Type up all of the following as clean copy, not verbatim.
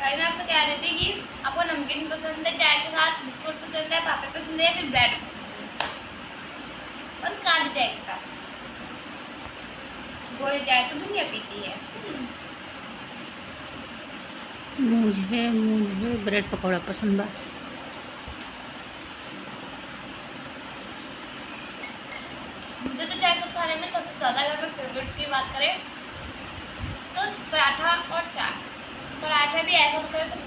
भाई मैं आपसे कह रही थी कि आपको नमकीन पसंद है चाय के साथ, बिस्कुट पसंद है, पापे पसंद है या फिर ब्रेड पसंद है, और काली चाय के साथ। गोरी चाय तो दुनिया पीती है। मुझे ब्रेड पकौड़ा पसंद है। मुझे तो चाय तो खाने में सबसे ज़्यादा, अगर मैं फेवरेट की बात करें तो पराठा और चाय। पराठा भी ऐसा मतलब ऐसे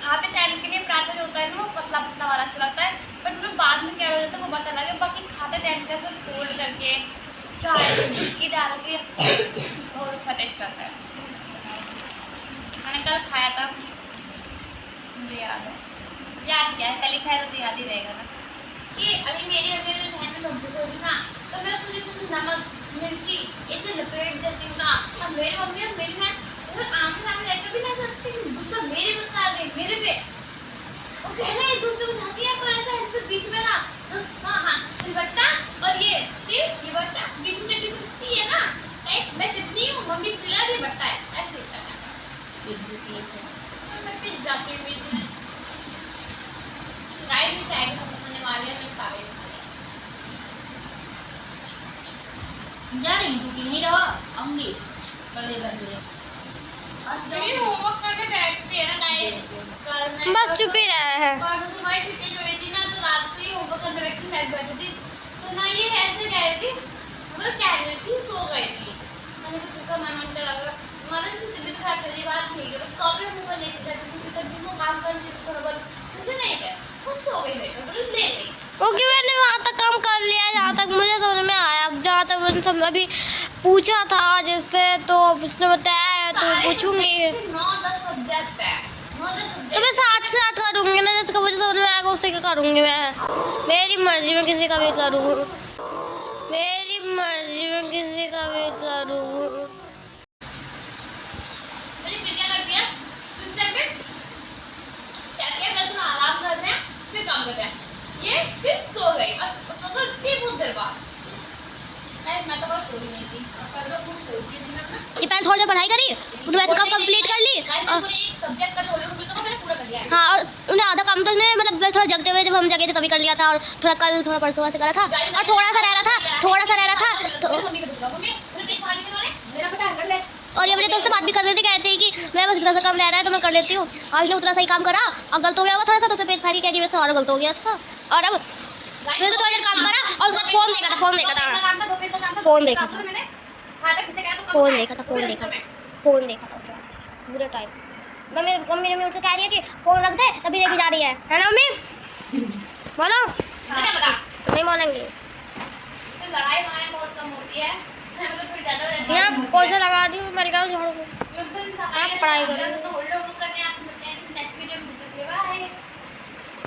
खाते टाइम के लिए पराठा जो होता है ना वो पतला पतला वाला अच्छा लगता है, पर मतलब बाद में क्या हो जाता है वो बात अलग है। बाकी खाते टाइम से ऐसे फोल्ड करके चाय में चुटकी डाल के बहुत अच्छा टेस्ट आता है। मैंने कल खाया था, मुझे याद है, याद क्या है, कल ही खाया तो याद ही रहेगा ना। कि अभी मेरी अगर बहन में सब्जी होगी ना तो मैं उसमें जैसे नमक मिर्ची ऐसे लपेट देती हूँ ना, और मेरी मम्मी और मेरी बहन आमने सामने रहकर भी नहीं सकती, गुस्सा मेरे पे उतार दे मेरे पे। वो कहना एक दूसरे को जाती है, पर ऐसा ऐसे बीच में ना हाँ हाँ सिलबट्टा और ये सिल ये बट्टा बीच में चटनी तो पिसती है ना, राइट, मैं चटनी हूँ मम्मी सिला ये बट्टा है, ऐसे होता है। ये भी ऐसे मैं पिस जाती हूँ बीच में। गाइस भी चाय खत्म होने वाली है, मैं चाय जा रही हूँ कि नहीं रहो, आऊंगी बड़े बड़े ये होमवर्क करने बैठते हैं ना गाइस, बस चुप ही रहे हैं। परसों से भाई छुट्टी जो रही थी ना तो रात को ही होमवर्क करने बैठी मैं बैठी थी, तो ना ये ऐसे कह रही थी, मतलब कह रही थी सो गई थी, मैंने कुछ इसका मन कर लगा मतलब इसकी तबीयत खराब चली बात ठीक है, बट कॉपी हम ऊपर लेके जाते थे क्योंकि तब वो काम कर रही थी थोड़ा बहुत उसे नहीं गया वो सो गई भाई मतलब ले गई। ओके मैंने वहाँ तक काम कर लिया जहाँ तक मुझे समझ में आया। अब जहाँ तक मैंने समझ अभी पूछा था जिससे तो उसने बताया तो पूछूंगी। 9-10 सब्जेक्ट है, 9-10 तो सब्जेक्ट मैं साथ साथ करूँगी ना, जैसे मुझे समझ में आएगा उसी का करूँगी मैं। मेरी मर्जी में किसी का भी करूँ, मेरी मर्जी में किसी का भी करूँ। मेरी फिर क्या करती है तो इस टाइम पे कहती है मैं थोड़ा आराम करते हैं फिर काम करते हैं, ये फिर सो गई और सोकर उठी बहुत देर बाद। मैं तो कल सोई नहीं थी, ये पहले थोड़ी देर पढ़ाई करी, उसके बाद काम कंप्लीट कर ली। पूरे एक सब्जेक्ट का छोड़कर कंप्लीट तो मैंने पूरा कर लिया है। हाँ और उन्हें आधा काम तो उन्हें मतलब थोड़ा जगते हुए जब हम जगे थे तभी कर लिया था, और थोड़ा कल थोड़ा परसों से करा था, और थोड़ा सा रह रहा था, थोड़ा सा रह रहा था तो मम्मी को पूछा मम्मी मैंने पेट फाड़ दिया मेरा पता कर ले। और ये अपने दोस्त से बात भी कर रही थी, कहते हैं कि मैं बस इतना सा काम रह रहा है तो मैं कर लेती हूँ। आज लोग उतना सही काम करा और गलत हो गया होगा थोड़ा सा, तो पेट फाड़ी कह रही और गलत हो गया था। और अब मैंने तो थोड़ा देर काम करा और उसका फोन देखा था, फोन देखा था, फोन देखा था, फोन देखा था, फोन देखा था, फोन देखा था पूरे टाइम। मम्मी ने उठ के कह रही है कि फोन रख दे तभी देखी जा रही है ना मम्मी? बोलो नहीं बोलेंगे। तो लड़ाई हमारे बहुत कम होती है, मतलब कोई ज्यादा यहाँ पोछा लगा दी मेरे गाँव झाड़ू को। पढ़ाई पढ़ाई करो। तो होल्ड करने आप